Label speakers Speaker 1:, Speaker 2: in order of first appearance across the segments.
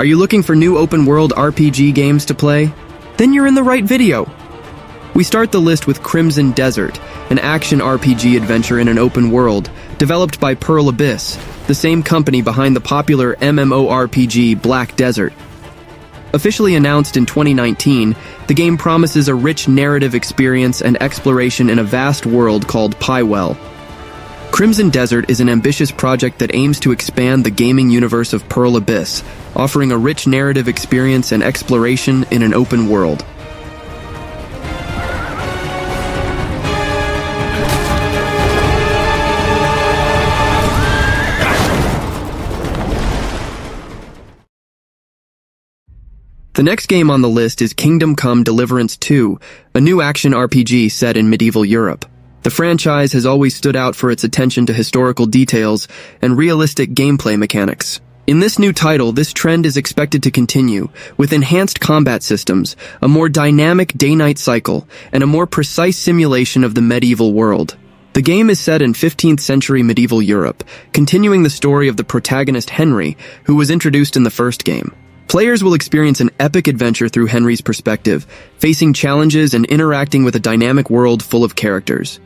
Speaker 1: Are you looking for new open-world RPG games to play? Then you're in the right video. We start the list with Crimson Desert, an action RPG adventure in an open world, developed by Pearl Abyss, the same company behind the popular MMORPG Black Desert. Officially announced in 2019, the game promises a rich narrative experience and exploration in a vast world called Pywell. Crimson Desert is an ambitious project that aims to expand the gaming universe of Pearl Abyss, offering a rich narrative experience and exploration in an open world. The next game on the list is Kingdom Come: Deliverance 2, a new action RPG set in medieval Europe. The franchise has always stood out for its attention to historical details and realistic gameplay mechanics. In this new title, this trend is expected to continue, with enhanced combat systems, a more dynamic day-night cycle, and a more precise simulation of the medieval world. The game is set in 15th century medieval Europe, continuing the story of the protagonist Henry, who was introduced in the first game. Players will experience an epic adventure through Henry's perspective, facing challenges and interacting with a dynamic world full of characters.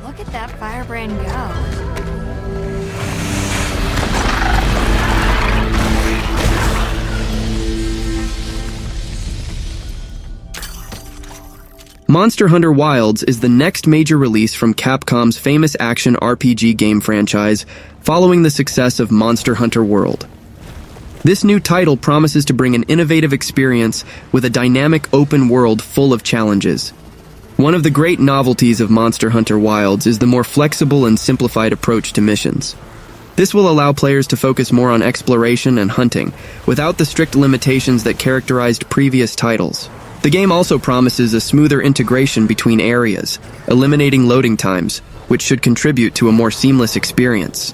Speaker 2: Look at that firebrand go.
Speaker 1: Monster Hunter Wilds is the next major release from Capcom's famous action RPG game franchise, following the success of Monster Hunter World. This new title promises to bring an innovative experience with a dynamic open world full of challenges. One of the great novelties of Monster Hunter Wilds is the more flexible and simplified approach to missions. This will allow players to focus more on exploration and hunting, without the strict limitations that characterized previous titles. The game also promises a smoother integration between areas, eliminating loading times, which should contribute to a more seamless experience.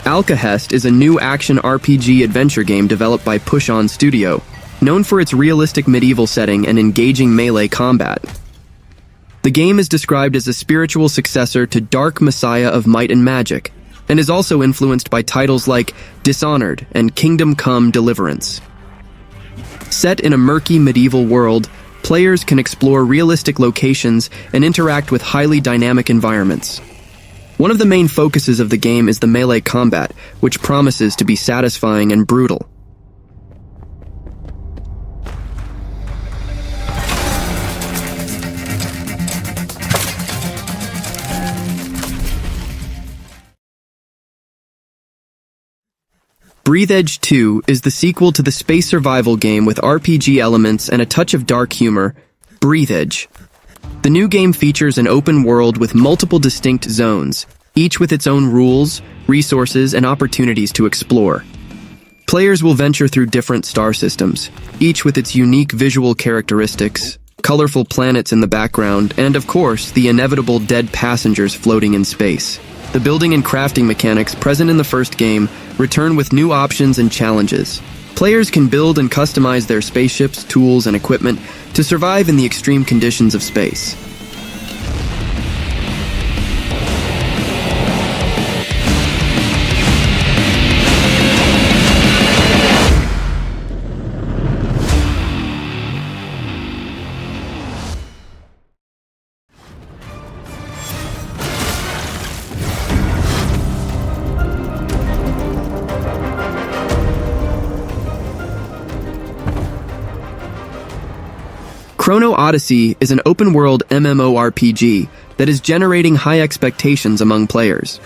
Speaker 1: Alkahest is a new action RPG adventure game developed by Push On Studio, known for its realistic medieval setting and engaging melee combat. The game is described as a spiritual successor to Dark Messiah of Might and Magic, and is also influenced by titles like Dishonored and Kingdom Come: Deliverance. Set in a murky medieval world, players can explore realistic locations and interact with highly dynamic environments. One of the main focuses of the game is the melee combat, which promises to be satisfying and brutal. Breathedge 2 is the sequel to the space survival game with RPG elements and a touch of dark humor, Breathedge. The new game features an open world with multiple distinct zones, each with its own rules, resources, and opportunities to explore. Players will venture through different star systems, each with its unique visual characteristics, colorful planets in the background, and of course, the inevitable dead passengers floating in space. The building and crafting mechanics present in the first game return with new options and challenges. Players can build and customize their spaceships, tools, and equipment to survive in the extreme conditions of space. Chrono Odyssey is an open-world MMORPG that is generating high expectations among players.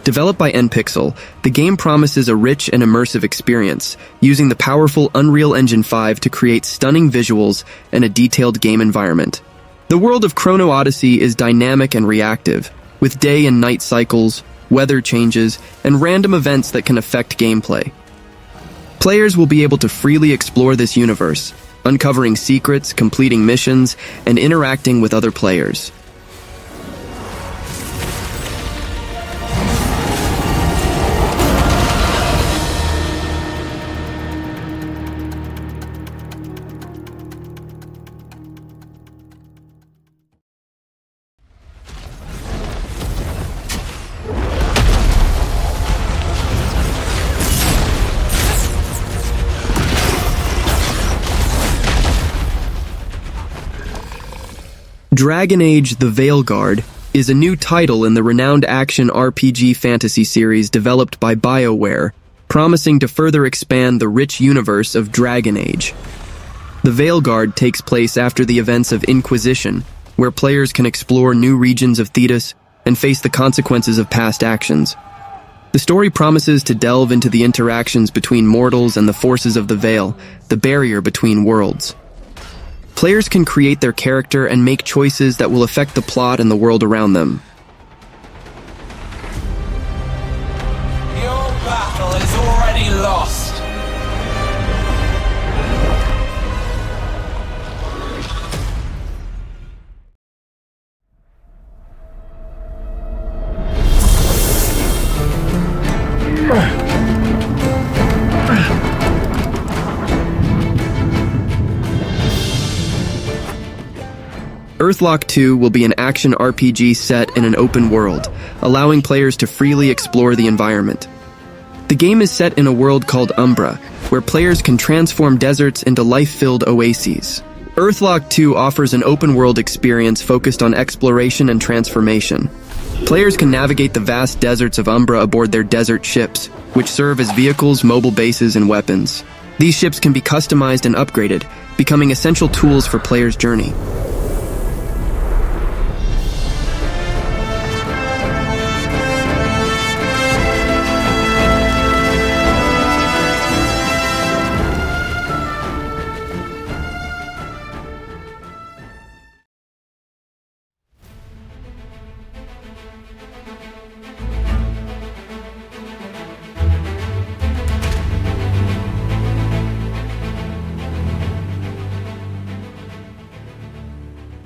Speaker 1: Developed by NPixel, the game promises a rich and immersive experience, using the powerful Unreal Engine 5 to create stunning visuals and a detailed game environment. The world of Chrono Odyssey is dynamic and reactive, with day and night cycles, weather changes, and random events that can affect gameplay. Players will be able to freely explore this universe, uncovering secrets, completing missions, and interacting with other players. Dragon Age: The Veilguard is a new title in the renowned action RPG fantasy series developed by BioWare, promising to further expand the rich universe of Dragon Age. The Veilguard takes place after the events of Inquisition, where players can explore new regions of Thetis and face the consequences of past actions. The story promises to delve into the interactions between mortals and the forces of the Veil, the barrier between worlds. Players can create their character and make choices that will affect the plot and the world around them.
Speaker 3: Your battle is already lost.
Speaker 1: Earthlock 2 will be an action RPG set in an open world, allowing players to freely explore the environment. The game is set in a world called Umbra, where players can transform deserts into life-filled oases. Earthlock 2 offers an open-world experience focused on exploration and transformation. Players can navigate the vast deserts of Umbra aboard their desert ships, which serve as vehicles, mobile bases, and weapons. These ships can be customized and upgraded, becoming essential tools for players' journey.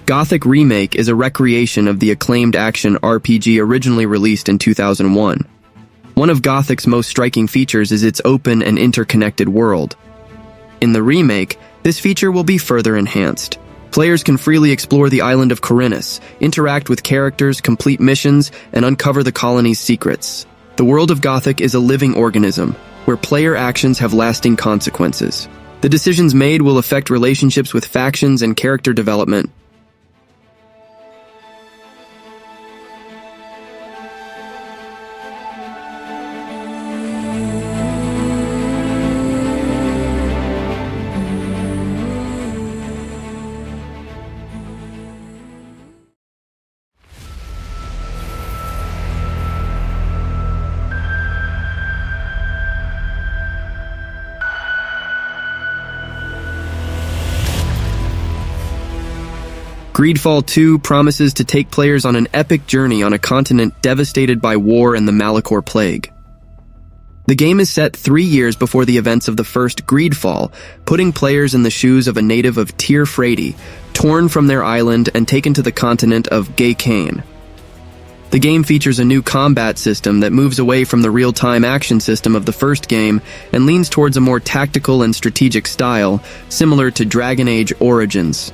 Speaker 1: Gothic Remake is a recreation of the acclaimed action RPG originally released in 2001. One of Gothic's most striking features is its open and interconnected world. In the remake, this feature will be further enhanced. Players can freely explore the island of Corinus, interact with characters, complete missions, and uncover the colony's secrets. The world of Gothic is a living organism, where player actions have lasting consequences. The decisions made will affect relationships with factions and character development. GreedFall 2 promises to take players on an epic journey on a continent devastated by war and the Malachor Plague. The game is set 3 years before the events of the first GreedFall, putting players in the shoes of a native of Tir Frady, torn from their island and taken to the continent of Gaycane. The game features a new combat system that moves away from the real-time action system of the first game and leans towards a more tactical and strategic style, similar to Dragon Age Origins.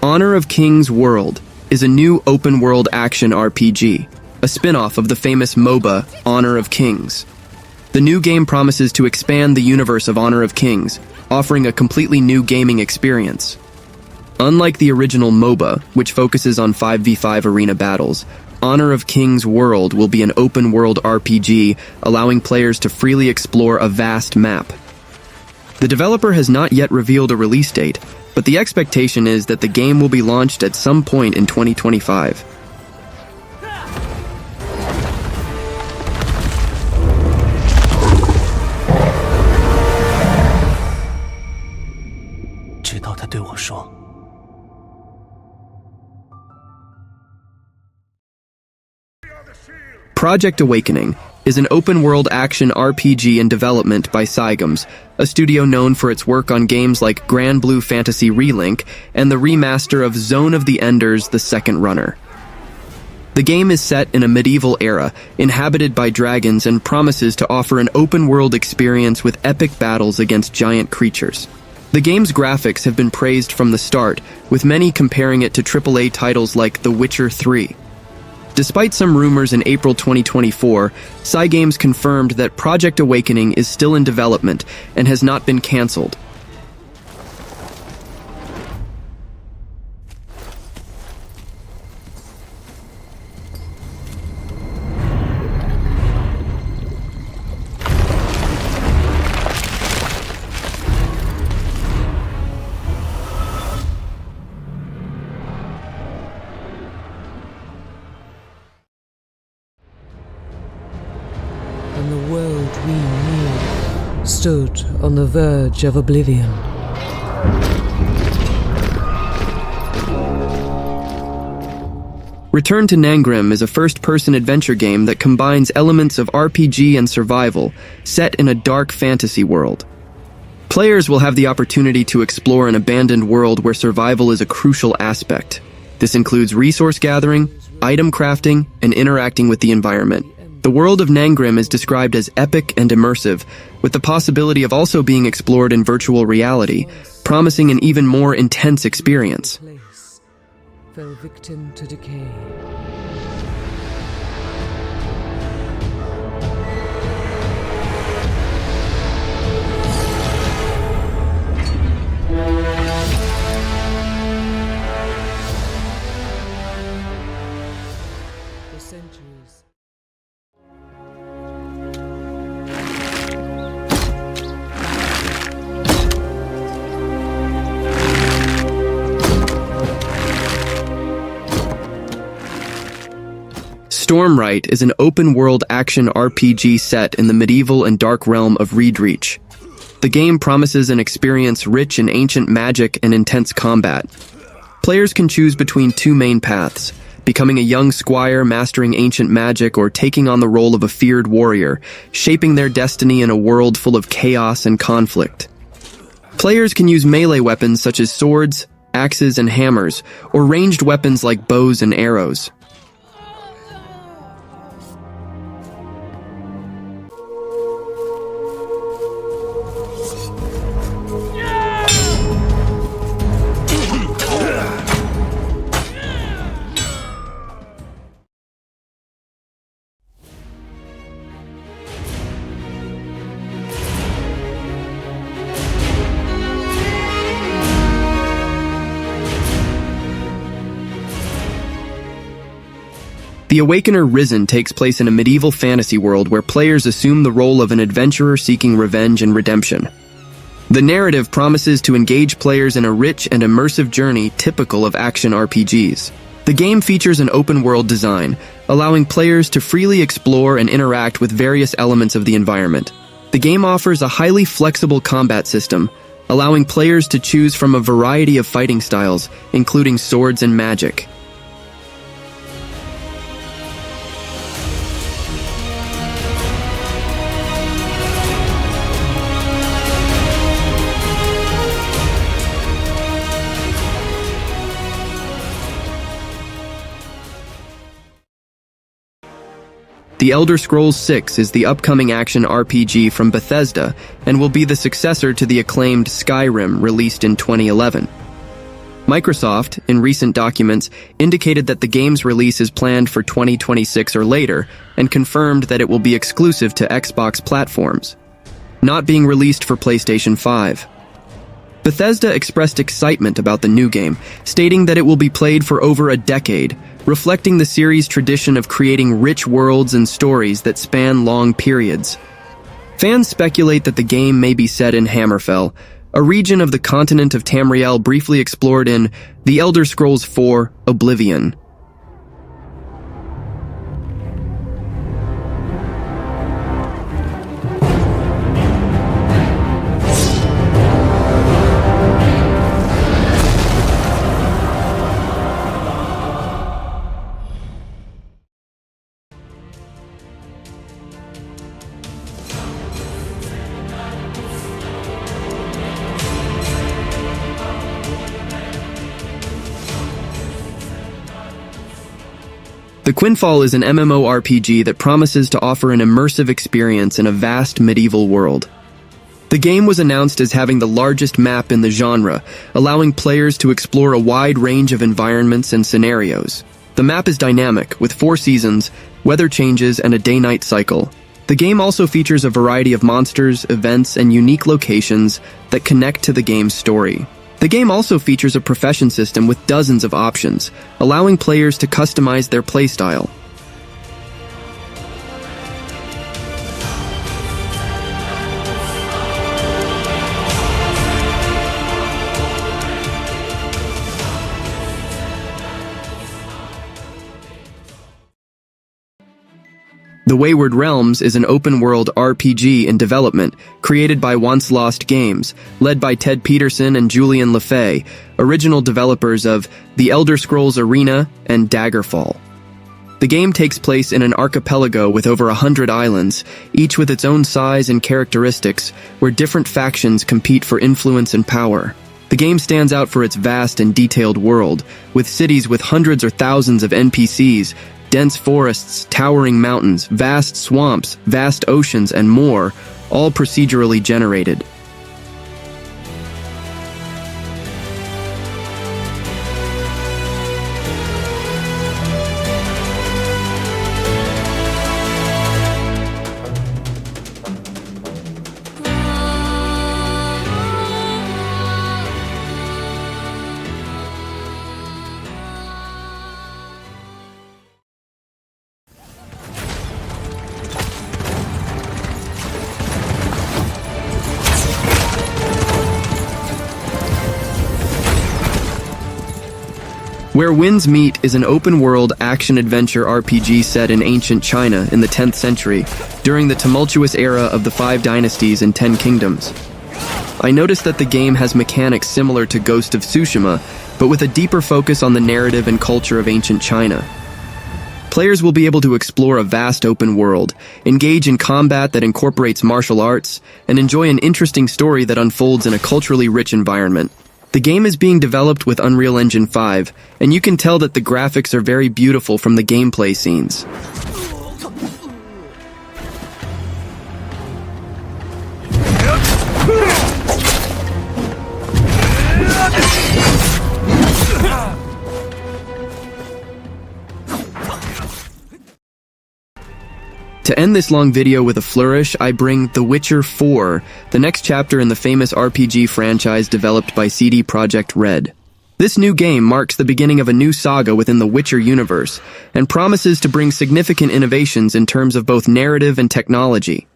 Speaker 1: Honor of King's World is a new open-world action RPG, a spin-off of the famous MOBA, Honor of Kings. The new game promises to expand the universe of Honor of Kings, offering a completely new gaming experience. Unlike the original MOBA, which focuses on 5v5 arena battles, Honor of Kings World will be an open-world RPG, allowing players to freely explore a vast map. The developer has not yet revealed a release date, but the expectation is that the game will be launched at some point in 2025. Project Awakening is an open-world action RPG in development by Cygames, a studio known for its work on games like Grand Blue Fantasy Relink and the remaster of Zone of the Enders: The Second Runner. The game is set in a medieval era, inhabited by dragons, and promises to offer an open-world experience with epic battles against giant creatures. The game's graphics have been praised from the start, with many comparing it to AAA titles like The Witcher 3. Despite some rumors in April 2024, Cygames confirmed that Project Awakening is still in development and has not been cancelled.
Speaker 4: And the world we knew stood on the verge of oblivion.
Speaker 1: Return to Nangrim is a first-person adventure game that combines elements of RPG and survival, set in a dark fantasy world. Players will have the opportunity to explore an abandoned world where survival is a crucial aspect. This includes resource gathering, item crafting, and interacting with the environment. The world of Nangrim is described as epic and immersive, with the possibility of also being explored in virtual reality, promising an even more intense experience.
Speaker 4: Place fell victim to decay. For centuries.
Speaker 1: Stormrite is an open-world action RPG set in the medieval and dark realm of Breathedge. The game promises an experience rich in ancient magic and intense combat. Players can choose between two main paths: becoming a young squire mastering ancient magic or taking on the role of a feared warrior, shaping their destiny in a world full of chaos and conflict. Players can use melee weapons such as swords, axes, and hammers, or ranged weapons like bows and arrows. The Awakener Risen takes place in a medieval fantasy world where players assume the role of an adventurer seeking revenge and redemption. The narrative promises to engage players in a rich and immersive journey typical of action RPGs. The game features an open-world design, allowing players to freely explore and interact with various elements of the environment. The game offers a highly flexible combat system, allowing players to choose from a variety of fighting styles, including swords and magic. The Elder Scrolls VI is the upcoming action RPG from Bethesda and will be the successor to the acclaimed Skyrim released in 2011. Microsoft, in recent documents, indicated that the game's release is planned for 2026 or later, and confirmed that it will be exclusive to Xbox platforms, not being released for PlayStation 5. Bethesda expressed excitement about the new game, stating that it will be played for over a decade, reflecting the series' tradition of creating rich worlds and stories that span long periods. Fans speculate that the game may be set in Hammerfell, a region of the continent of Tamriel briefly explored in The Elder Scrolls IV: Oblivion. The Quinfall is an MMORPG that promises to offer an immersive experience in a vast medieval world. The game was announced as having the largest map in the genre, allowing players to explore a wide range of environments and scenarios. The map is dynamic, with 4 seasons, weather changes, and a day-night cycle. The game also features a variety of monsters, events, and unique locations that connect to the game's story. The game also features a profession system with dozens of options, allowing players to customize their playstyle. The Wayward Realms is an open-world RPG in development, created by Once Lost Games, led by Ted Peterson and Julian LeFay, original developers of The Elder Scrolls Arena and Daggerfall. The game takes place in an archipelago with over 100 islands, each with its own size and characteristics, where different factions compete for influence and power. The game stands out for its vast and detailed world, with cities with hundreds or thousands of NPCs, dense forests, towering mountains, vast swamps, vast oceans, and more, all procedurally generated. Where Winds Meet is an open-world action-adventure RPG set in ancient China in the 10th century, during the tumultuous era of the 5 dynasties and 10 kingdoms. I noticed that the game has mechanics similar to Ghost of Tsushima, but with a deeper focus on the narrative and culture of ancient China. Players will be able to explore a vast open world, engage in combat that incorporates martial arts, and enjoy an interesting story that unfolds in a culturally rich environment. The game is being developed with Unreal Engine 5, and you can tell that the graphics are very beautiful from the gameplay scenes. To end this long video with a flourish, I bring The Witcher 4, the next chapter in the famous RPG franchise developed by CD Projekt Red. This new game marks the beginning of a new saga within the Witcher universe, and promises to bring significant innovations in terms of both narrative and technology.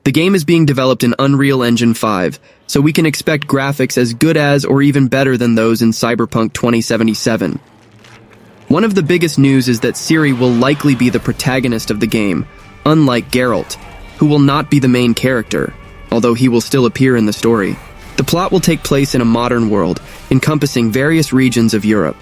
Speaker 1: The game is being developed in Unreal Engine 5, so we can expect graphics as good as or even better than those in Cyberpunk 2077. One of the biggest news is that Ciri will likely be the protagonist of the game, unlike Geralt, who will not be the main character, although he will still appear in the story. The plot will take place in a modern world, encompassing various regions of Europe.